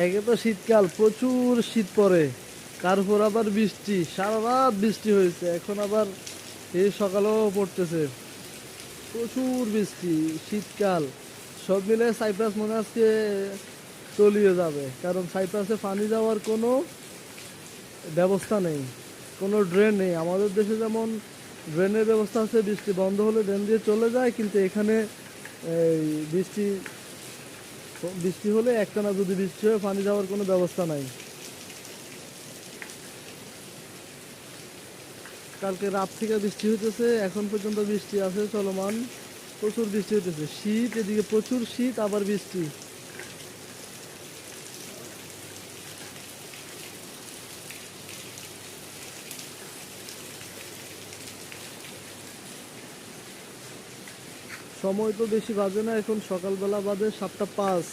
একে তো শীতকাল, প্রচুর শীত পড়ে, তারপর আবার বৃষ্টি, সারা রাত বৃষ্টি হয়েছে, এখন আবার এই সকালেও পড়তেছে, প্রচুর বৃষ্টি। শীতকাল সব মিলে সাইপ্রাস মনে হয় আজকে তলিয়ে যাবে, কারণ সাইপ্রাসে পানি যাওয়ার কোনো ব্যবস্থা নেই, কোনো ড্রেন নেই। আমাদের দেশে যেমন ড্রেনের ব্যবস্থা আছে, বৃষ্টি বন্ধ হলে ড্রেন দিয়ে চলে যায়, কিন্তু এখানে এই বৃষ্টি বৃষ্টি হলে একটানা যদি বৃষ্টি হয়, পানি যাওয়ার কোনো ব্যবস্থা নাই। কালকে রাত থেকে বৃষ্টি হইতেছে, এখন পর্যন্ত বৃষ্টি আছে চলমান, প্রচুর বৃষ্টি হইতেছে, শীত, এদিকে প্রচুর শীত আবার বৃষ্টি। সময় তো বেশি বাজে না, এখন সকালবেলা বাজে 7টা 5।